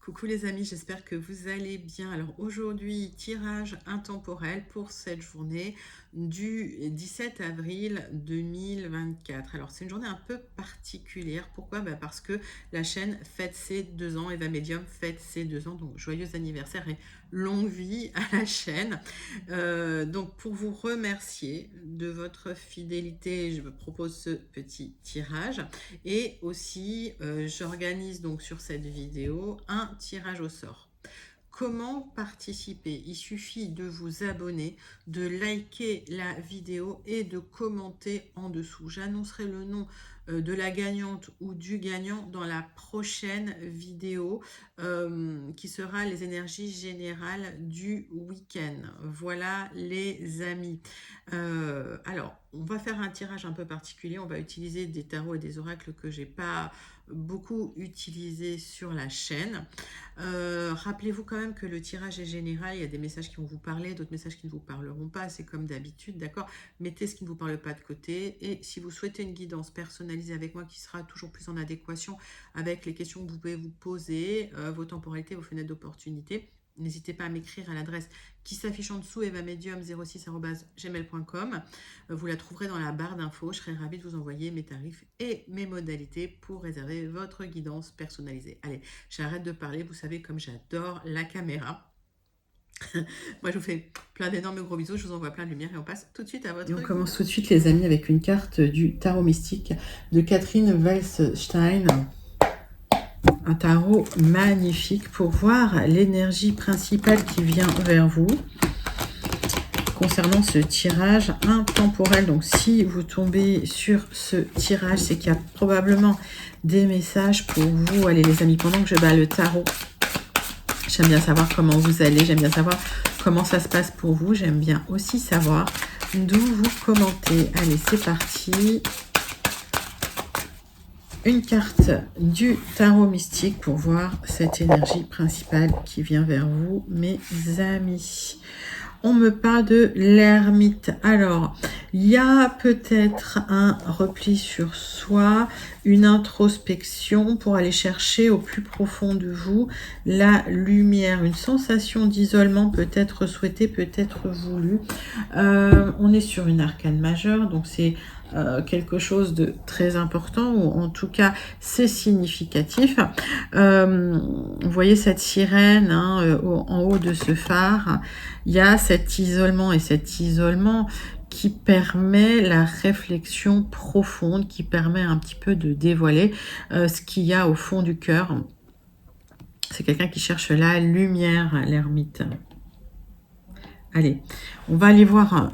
Coucou les amis, j'espère que vous allez bien. Alors aujourd'hui, tirage intemporel pour cette journée du 17 avril 2024. Alors c'est une journée un peu particulière. Pourquoi? Parce que la chaîne fête ses 2 ans, Eva Medium fête ses 2 ans. Donc joyeux anniversaire et longue vie à la chaîne. Donc pour vous remercier de votre fidélité, je vous propose ce petit tirage. Et aussi, j'organise donc sur cette vidéo un tirage au sort. Comment participer? Il suffit de vous abonner, de liker la vidéo et de commenter en dessous. J'annoncerai le nom de la gagnante ou du gagnant dans la prochaine vidéo qui sera les énergies générales du week-end. Voilà les amis. Alors, on va faire un tirage un peu particulier. On va utiliser des tarots et des oracles que j'ai pas beaucoup utilisés sur la chaîne. Rappelez-vous quand même que le tirage est général, il y a des messages qui vont vous parler, d'autres messages qui ne vous parleront pas, c'est comme d'habitude, d'accord? Mettez ce qui ne vous parle pas de côté, et si vous souhaitez une guidance personnalisée avec moi qui sera toujours plus en adéquation avec les questions que vous pouvez vous poser, vos temporalités, vos fenêtres d'opportunité, n'hésitez pas à m'écrire à l'adresse qui s'affiche en dessous, evamedium06@gmail.com. Vous la trouverez dans la barre d'infos. Je serai ravie de vous envoyer mes tarifs et mes modalités pour réserver votre guidance personnalisée. Allez, j'arrête de parler. Vous savez comme j'adore la caméra. Moi, je vous fais plein d'énormes gros bisous. Je vous envoie plein de lumière et on passe tout de suite à votre... Et on commence tout de suite, les amis, avec une carte du tarot mystique de Catherine Welsstein. Un tarot magnifique pour voir l'énergie principale qui vient vers vous concernant ce tirage intemporel. Donc si vous tombez sur ce tirage, c'est qu'il y a probablement des messages pour vous. Allez les amis, pendant que je bats le tarot, j'aime bien savoir comment vous allez, j'aime bien savoir comment ça se passe pour vous, j'aime bien aussi savoir d'où vous commentez. Allez, c'est parti. Une carte du tarot mystique pour voir cette énergie principale qui vient vers vous, mes amis. On me parle de l'ermite. Alors, il y a peut-être un repli sur soi, une introspection pour aller chercher au plus profond de vous la lumière, une sensation d'isolement peut-être souhaitée, peut-être voulue. On est sur une arcane majeure, donc c'est quelque chose de très important, ou en tout cas c'est significatif. Vous voyez cette sirène en haut de ce phare, il y a cet isolement, et cet isolement qui permet la réflexion profonde, qui permet un petit peu de dévoiler ce qu'il y a au fond du cœur. C'est quelqu'un qui cherche la lumière, l'ermite. Allez, on va aller voir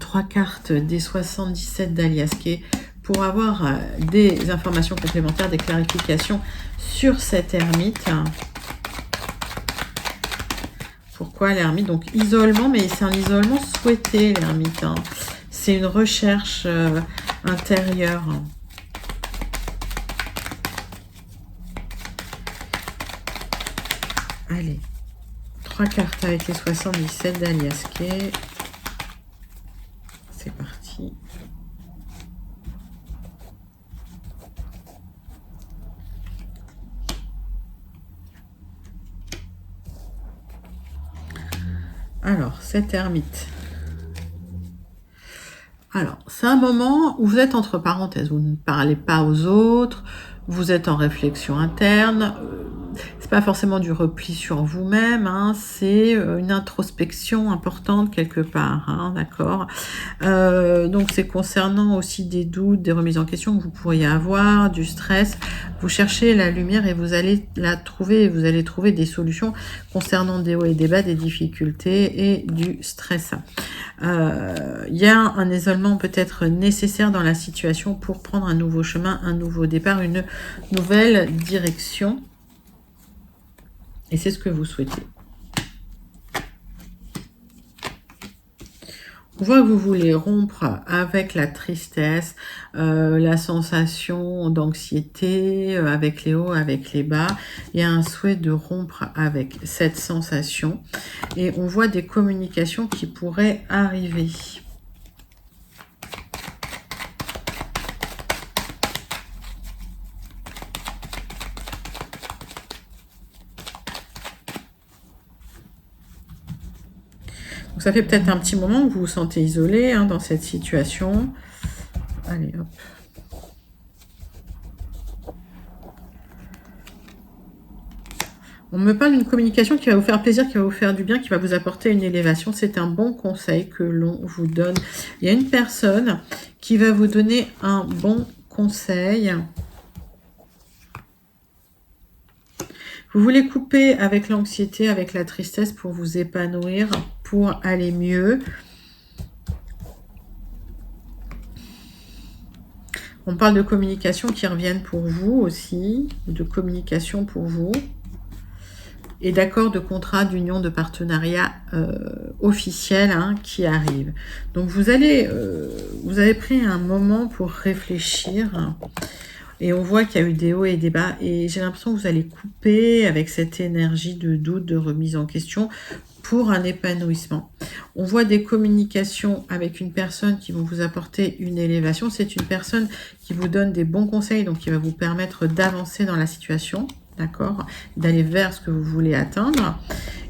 3 cartes des 77 d'Aliasqué pour avoir des informations complémentaires, des clarifications sur cette ermite. Pourquoi l'ermite? Donc isolement, mais c'est un isolement souhaité, l'ermite. C'est une recherche intérieure. Allez. 3 cartes avec les 77 d'Aliasqué. C'est parti. Alors, cette ermite. Alors, c'est un moment où vous êtes entre parenthèses. Vous ne parlez pas aux autres. Vous êtes en réflexion interne. C'est pas forcément du repli sur vous-même, c'est une introspection importante quelque part, d'accord. Donc c'est concernant aussi des doutes, des remises en question que vous pourriez avoir, du stress. Vous cherchez la lumière et vous allez la trouver, vous allez trouver des solutions concernant des hauts et des bas, des difficultés et du stress. Il y a un isolement peut-être nécessaire dans la situation pour prendre un nouveau chemin, un nouveau départ, une nouvelle direction. Et c'est ce que vous souhaitez. On voit que vous voulez rompre avec la tristesse, la sensation d'anxiété, avec les hauts, avec les bas. Il y a un souhait de rompre avec cette sensation. Et on voit des communications qui pourraient arriver. Donc, ça fait peut-être un petit moment que vous vous sentez isolé hein, dans cette situation. Allez, hop. On me parle d'une communication qui va vous faire plaisir, qui va vous faire du bien, qui va vous apporter une élévation. C'est un bon conseil que l'on vous donne. Il y a une personne qui va vous donner un bon conseil. Vous voulez couper avec l'anxiété, avec la tristesse pour vous épanouir, pour aller mieux. On parle de communication qui reviennent pour vous aussi, de communication pour vous. Et d'accord de contrat d'union de partenariat officiel hein, qui arrive. Donc vous avez pris un moment pour réfléchir et on voit qu'il y a eu des hauts et des bas et j'ai l'impression que vous allez couper avec cette énergie de doute, de remise en question pour un épanouissement. On voit des communications avec une personne qui vont vous apporter une élévation. C'est une personne qui vous donne des bons conseils, donc qui va vous permettre d'avancer dans la situation. D'accord, d'aller vers ce que vous voulez atteindre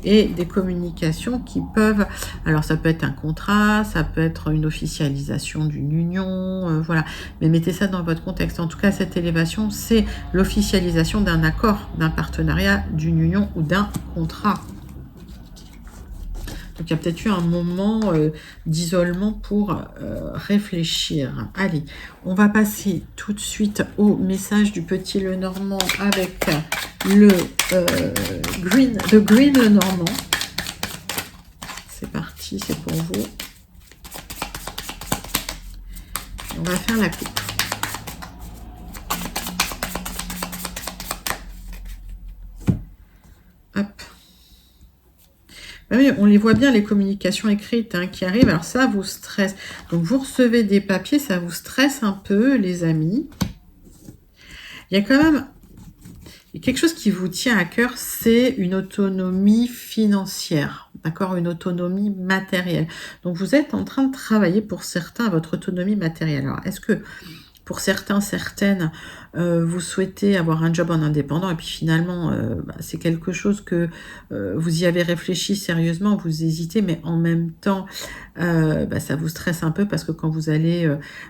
et des communications qui peuvent, alors ça peut être un contrat, ça peut être une officialisation d'une union, voilà, mais mettez ça dans votre contexte. En tout cas, cette élévation, c'est l'officialisation d'un accord, d'un partenariat, d'une union ou d'un contrat. Donc, il y a peut-être eu un moment d'isolement pour réfléchir. Allez, on va passer tout de suite au message du petit Lenormand avec le Green Lenormand. C'est parti, c'est pour vous. On va faire la coupe. Hop. Oui, on les voit bien, les communications écrites hein, qui arrivent. Alors ça vous stresse. Donc vous recevez des papiers, ça vous stresse un peu, les amis. Il y a quand même quelque chose qui vous tient à cœur, c'est une autonomie financière. D'accord, une autonomie matérielle. Donc vous êtes en train de travailler pour certains à votre autonomie matérielle. Alors est-ce que pour certains, certaines, vous souhaitez avoir un job en indépendant et puis finalement, c'est quelque chose que vous y avez réfléchi sérieusement, vous hésitez, mais en même temps, ça vous stresse un peu parce que quand vous allez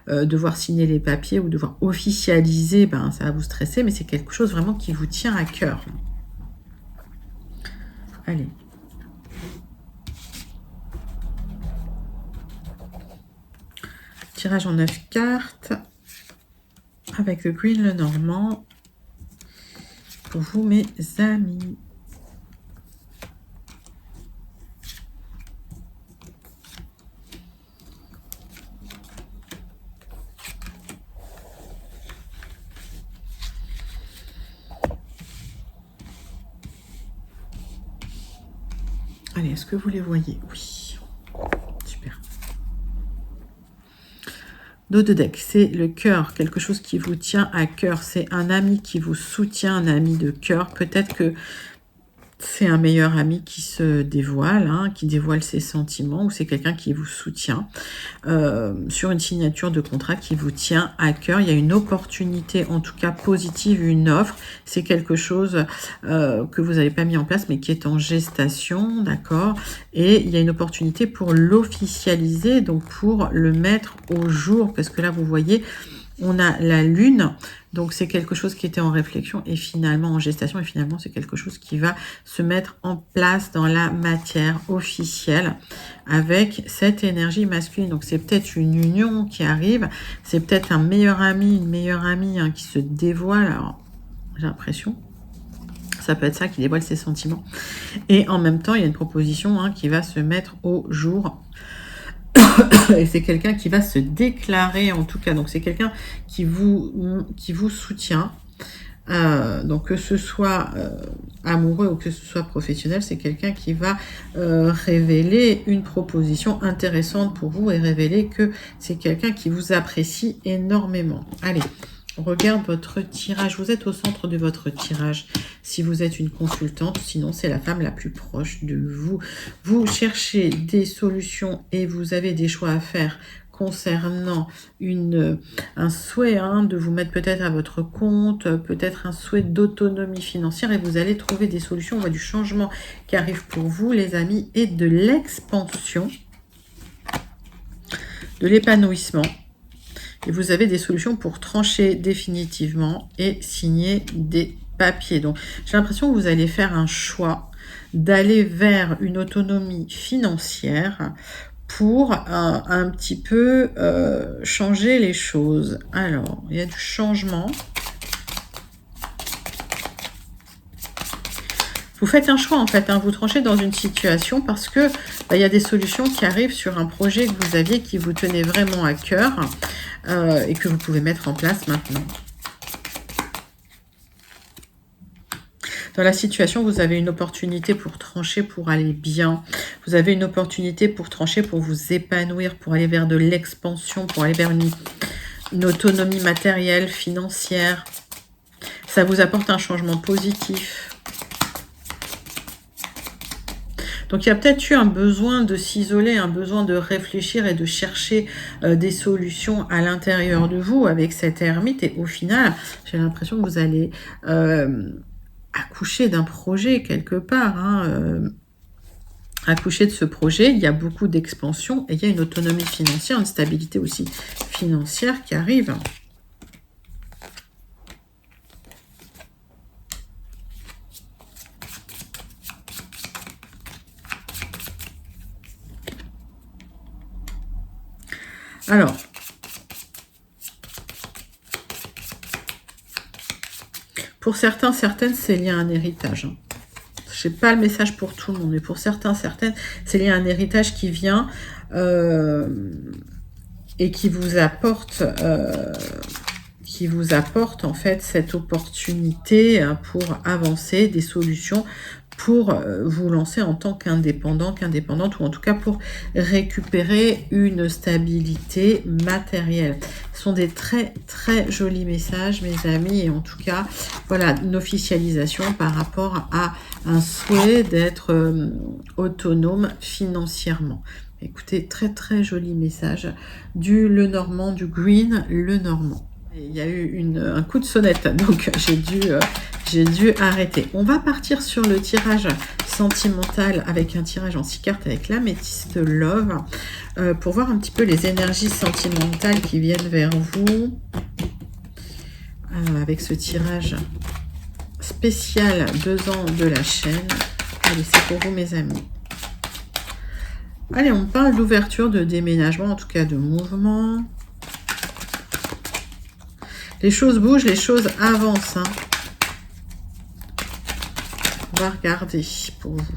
devoir signer les papiers ou devoir officialiser, ça va vous stresser, mais c'est quelque chose vraiment qui vous tient à cœur. Allez. Tirage en 9 cartes. Avec le Green Lenormand, pour vous mes amis. Allez, est-ce que vous les voyez? Oui. Super. Dos de deck, c'est le cœur, quelque chose qui vous tient à cœur. C'est un ami qui vous soutient, un ami de cœur. Peut-être que c'est un meilleur ami qui se dévoile, hein, qui dévoile ses sentiments, ou c'est quelqu'un qui vous soutient sur une signature de contrat qui vous tient à cœur. Il y a une opportunité, en tout cas positive, une offre. C'est quelque chose que vous n'avez pas mis en place, mais qui est en gestation, d'accord? Et il y a une opportunité pour l'officialiser, donc pour le mettre au jour, parce que là, vous voyez, on a la lune, donc c'est quelque chose qui était en réflexion et finalement en gestation, et finalement c'est quelque chose qui va se mettre en place dans la matière officielle avec cette énergie masculine. Donc c'est peut-être une union qui arrive, c'est peut-être un meilleur ami, une meilleure amie hein, qui se dévoile, alors j'ai l'impression. Ça peut être ça qui dévoile ses sentiments. Et en même temps, il y a une proposition hein, qui va se mettre au jour. Et c'est quelqu'un qui va se déclarer en tout cas. Donc c'est quelqu'un qui vous soutient. Donc que ce soit amoureux ou que ce soit professionnel, c'est quelqu'un qui va révéler une proposition intéressante pour vous et révéler que c'est quelqu'un qui vous apprécie énormément. Allez, on regarde votre tirage. Vous êtes au centre de votre tirage si vous êtes une consultante, sinon c'est la femme la plus proche de vous. Vous cherchez des solutions et vous avez des choix à faire concernant un souhait de vous mettre peut-être à votre compte, peut-être un souhait d'autonomie financière, et vous allez trouver des solutions. On voit du changement qui arrive pour vous, les amis, et de l'expansion, de l'épanouissement. Et vous avez des solutions pour trancher définitivement et signer des papiers. Donc, j'ai l'impression que vous allez faire un choix d'aller vers une autonomie financière pour un petit peu changer les choses. Alors, il y a du changement. Vous faites un choix en fait, vous tranchez dans une situation parce que il y a des solutions qui arrivent sur un projet que vous aviez, qui vous tenait vraiment à cœur et que vous pouvez mettre en place maintenant. Dans la situation, vous avez une opportunité pour trancher, pour aller bien. Vous avez une opportunité pour trancher, pour vous épanouir, pour aller vers de l'expansion, pour aller vers une autonomie matérielle, financière. Ça vous apporte un changement positif. Donc, il y a peut-être eu un besoin de s'isoler, un besoin de réfléchir et de chercher des solutions à l'intérieur de vous avec cette ermite. Et au final, j'ai l'impression que vous allez accoucher d'un projet quelque part. Accoucher de ce projet, il y a beaucoup d'expansion et il y a une autonomie financière, une stabilité aussi financière qui arrive. Alors, pour certains, certaines, c'est lié à un héritage. Je n'ai pas le message pour tout le monde, mais pour certains, certaines, c'est lié à un héritage qui vient et qui vous apporte en fait cette opportunité pour avancer, des solutions pour vous lancer en tant qu'indépendant, qu'indépendante, ou en tout cas pour récupérer une stabilité matérielle. Ce sont des très très jolis messages, mes amis, et en tout cas, voilà, une officialisation par rapport à un souhait d'être autonome financièrement. Écoutez, très très joli message du Lenormand, du Green Lenormand. Il y a eu un coup de sonnette, donc j'ai dû arrêter. On va partir sur le tirage sentimental avec un tirage en 6 cartes avec l'améthyste Love pour voir un petit peu les énergies sentimentales qui viennent vers vous avec ce tirage spécial 2 ans de la chaîne. Allez, c'est pour vous, mes amis. Allez, on parle d'ouverture, de déménagement, en tout cas de mouvement. Les choses bougent, les choses avancent. On va regarder pour vous.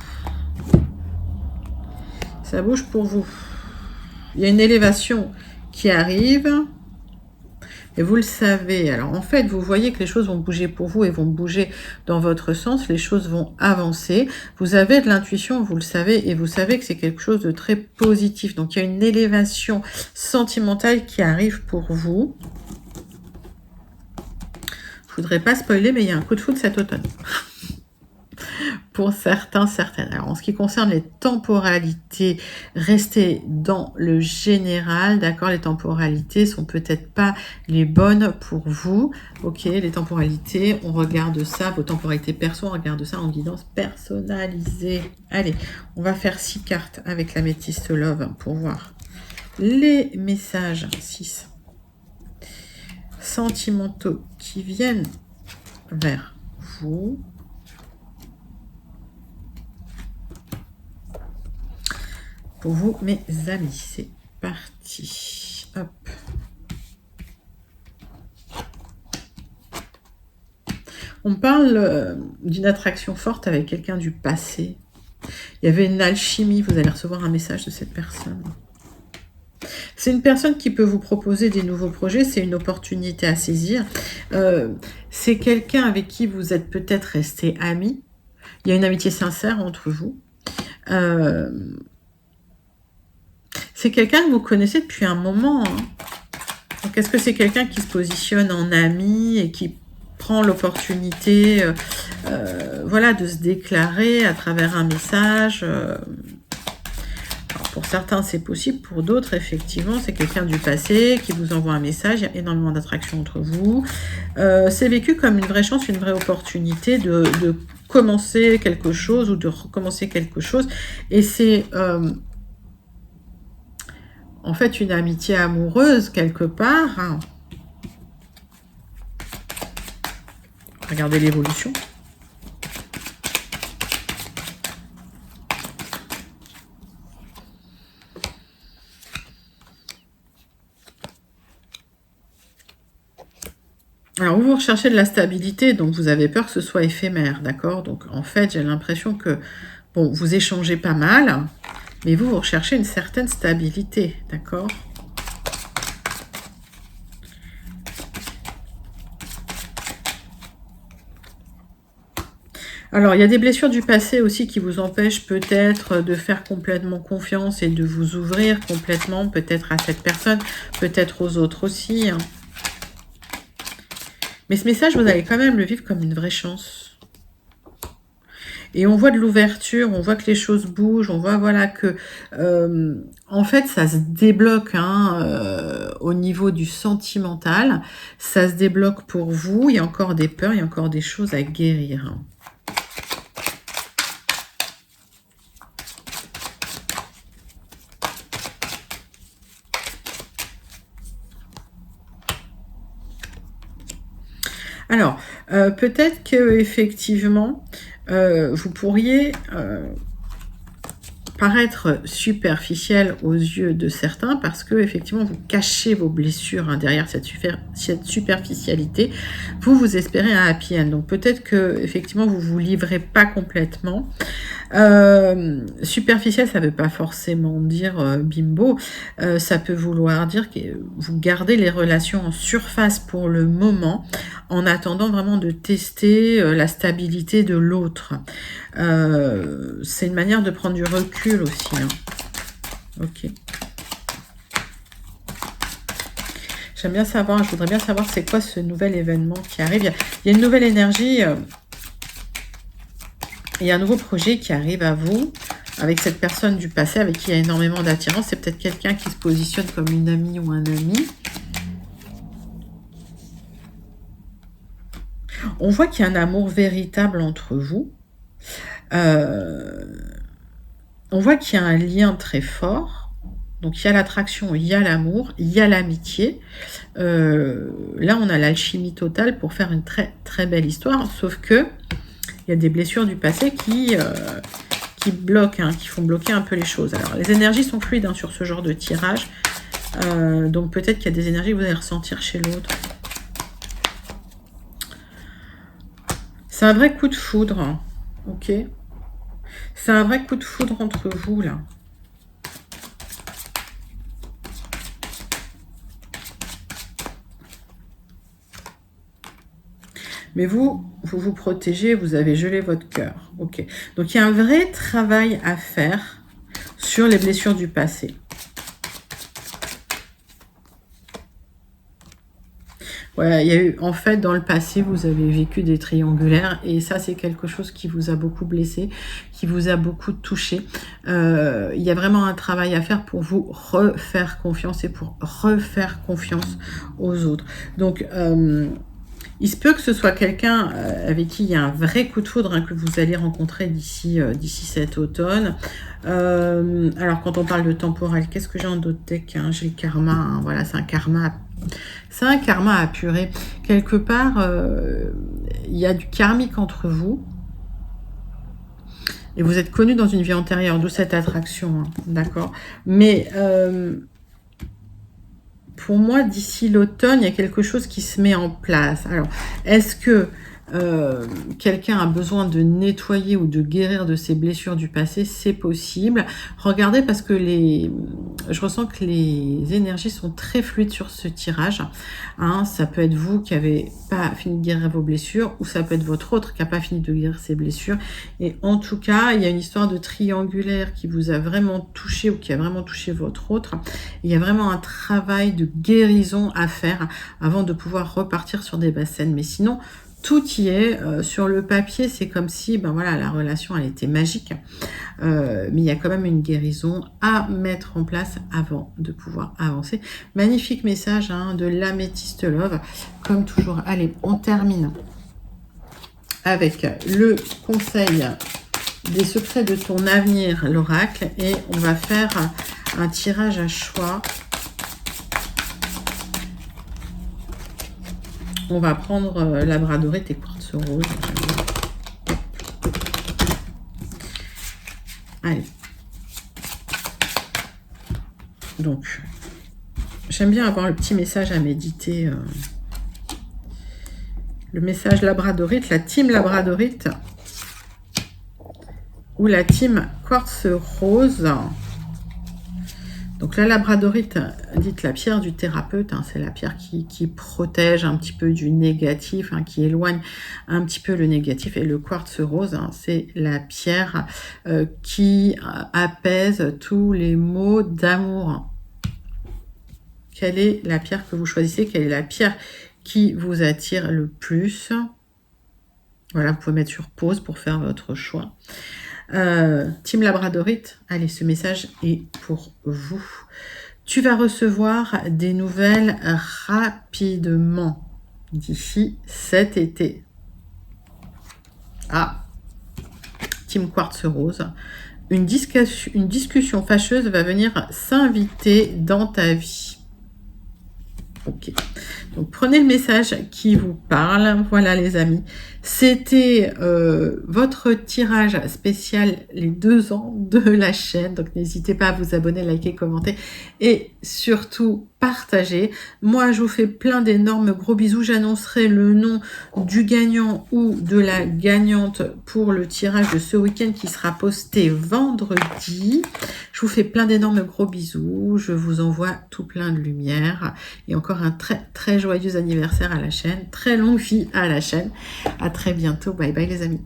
Ça bouge pour vous. Il y a une élévation qui arrive. Et vous le savez. Alors, en fait, vous voyez que les choses vont bouger pour vous et vont bouger dans votre sens. Les choses vont avancer. Vous avez de l'intuition, vous le savez. Et vous savez que c'est quelque chose de très positif. Donc, il y a une élévation sentimentale qui arrive pour vous. Je ne voudrais pas spoiler, mais il y a un coup de foudre cet automne. Pour certains, certaines. Alors, en ce qui concerne les temporalités, restez dans le général, d'accord? Les temporalités sont peut-être pas les bonnes pour vous. Ok, les temporalités, on regarde ça, vos temporalités perso, on regarde ça en guidance personnalisée. Allez, on va faire 6 cartes avec l'améthyste Love pour voir les messages 6 sentimentaux qui viennent vers vous. Pour vous, mes amis, c'est parti. Hop. On parle d'une attraction forte avec quelqu'un du passé. Il y avait une alchimie, vous allez recevoir un message de cette personne. C'est une personne qui peut vous proposer des nouveaux projets, c'est une opportunité à saisir. C'est quelqu'un avec qui vous êtes peut-être resté amis. Il y a une amitié sincère entre vous. C'est quelqu'un que vous connaissez depuis un moment. Donc, est-ce que c'est quelqu'un qui se positionne en ami et qui prend l'opportunité voilà, de se déclarer à travers un message Alors, pour certains, c'est possible. Pour d'autres, effectivement, c'est quelqu'un du passé qui vous envoie un message. Il y a énormément d'attraction entre vous. C'est vécu comme une vraie chance, une vraie opportunité de commencer quelque chose ou de recommencer quelque chose. Et c'est en fait une amitié amoureuse quelque part. Hein. Regardez l'évolution. Alors, vous recherchez de la stabilité, donc vous avez peur que ce soit éphémère, d'accord? Donc, en fait, j'ai l'impression que, bon, vous échangez pas mal, mais vous recherchez une certaine stabilité, d'accord? Alors, il y a des blessures du passé aussi qui vous empêchent peut-être de faire complètement confiance et de vous ouvrir complètement, peut-être à cette personne, peut-être aux autres aussi, hein. Mais ce message, vous allez quand même le vivre comme une vraie chance. Et on voit de l'ouverture, on voit que les choses bougent, on voit voilà que en fait ça se débloque hein, au niveau du sentimental, ça se débloque pour vous, il y a encore des peurs, il y a encore des choses à guérir. Alors, peut-être que effectivement, vous pourriez paraître superficiel aux yeux de certains parce que effectivement vous cachez vos blessures hein, derrière cette superficialité. Vous espérez un happy end. Donc peut-être que effectivement vous vous livrez pas complètement. Superficiel, ça ne veut pas forcément dire bimbo. Ça peut vouloir dire que vous gardez les relations en surface pour le moment, en attendant vraiment de tester la stabilité de l'autre. C'est une manière de prendre du recul aussi. Hein. Ok. J'aime bien savoir, je voudrais bien savoir c'est quoi ce nouvel événement qui arrive. Il y a une nouvelle énergie. Il y a un nouveau projet qui arrive à vous avec cette personne du passé avec qui il y a énormément d'attirance. C'est peut-être quelqu'un qui se positionne comme une amie ou un ami. On voit qu'il y a un amour véritable entre vous. On voit qu'il y a un lien très fort. Donc, il y a l'attraction, il y a l'amour, il y a l'amitié. Là, on a l'alchimie totale pour faire une très, très belle histoire. Sauf que il y a des blessures du passé qui bloquent, hein, qui font bloquer un peu les choses. Alors, les énergies sont fluides hein, sur ce genre de tirage. Donc, peut-être qu'il y a des énergies que vous allez ressentir chez l'autre. C'est un vrai coup de foudre. Hein, ok. C'est un vrai coup de foudre entre vous, là. Mais vous vous protégez, vous avez gelé votre cœur. Ok. Donc, il y a un vrai travail à faire sur les blessures du passé. Ouais, il y a eu, en fait, dans le passé, vous avez vécu des triangulaires et ça, c'est quelque chose qui vous a beaucoup blessé, qui vous a beaucoup touché. Il y a vraiment un travail à faire pour vous refaire confiance et pour refaire confiance aux autres. Donc, il se peut que ce soit quelqu'un avec qui il y a un vrai coup de foudre hein, que vous allez rencontrer d'ici cet automne. Alors, quand on parle de temporel, qu'est-ce que j'ai en d'autres deck hein? J'ai le karma, hein, voilà, c'est un karma. C'est un karma apuré. Quelque part, il y a du karmique entre vous. Et vous êtes connus dans une vie antérieure, d'où cette attraction, hein, d'accord? Mais pour moi, d'ici l'automne, il y a quelque chose qui se met en place. Alors, est-ce que quelqu'un a besoin de nettoyer ou de guérir de ses blessures du passé? C'est possible. Regardez parce que je ressens que les énergies sont très fluides sur ce tirage. Hein, ça peut être vous qui n'avez pas fini de guérir vos blessures ou ça peut être votre autre qui n'a pas fini de guérir ses blessures. Et en tout cas, il y a une histoire de triangulaire qui vous a vraiment touché ou qui a vraiment touché votre autre. Il y a vraiment un travail de guérison à faire avant de pouvoir repartir sur des basses scènes. Mais sinon, tout y est. Sur le papier, c'est comme si ben voilà, la relation elle était magique. Mais il y a quand même une guérison à mettre en place avant de pouvoir avancer. Magnifique message hein, de l'améthyste love. Comme toujours, allez, on termine avec le conseil des secrets de ton avenir, l'oracle. Et on va faire un tirage à choix. On va prendre labradorite et quartz rose. Allez. Donc, j'aime bien avoir le petit message à méditer. Le message labradorite, la team labradorite ou la team quartz rose. Donc la labradorite, dites la pierre du thérapeute, hein, c'est la pierre qui protège un petit peu du négatif, hein, qui éloigne un petit peu le négatif. Et le quartz rose, hein, c'est la pierre qui apaise tous les maux d'amour. Quelle est la pierre que vous choisissez? Quelle est la pierre qui vous attire le plus? Voilà, vous pouvez mettre sur pause pour faire votre choix. Team labradorite, allez, ce message est pour vous. Tu vas recevoir des nouvelles rapidement d'ici cet été. Ah, team quartz rose, une discussion fâcheuse va venir s'inviter dans ta vie. Ok, donc prenez le message qui vous parle. Voilà les amis, c'était votre tirage spécial les 2 ans de la chaîne. Donc n'hésitez pas à vous abonner, liker, commenter et surtout partager. Moi je vous fais plein d'énormes gros bisous. J'annoncerai le nom du gagnant ou de la gagnante pour le tirage de ce week-end qui sera posté vendredi. Je vous fais plein d'énormes gros bisous. Je vous envoie tout plein de lumière et encore un très très joyeux anniversaire à la chaîne. Très longue vie à la chaîne. À très bientôt. Bye bye les amis.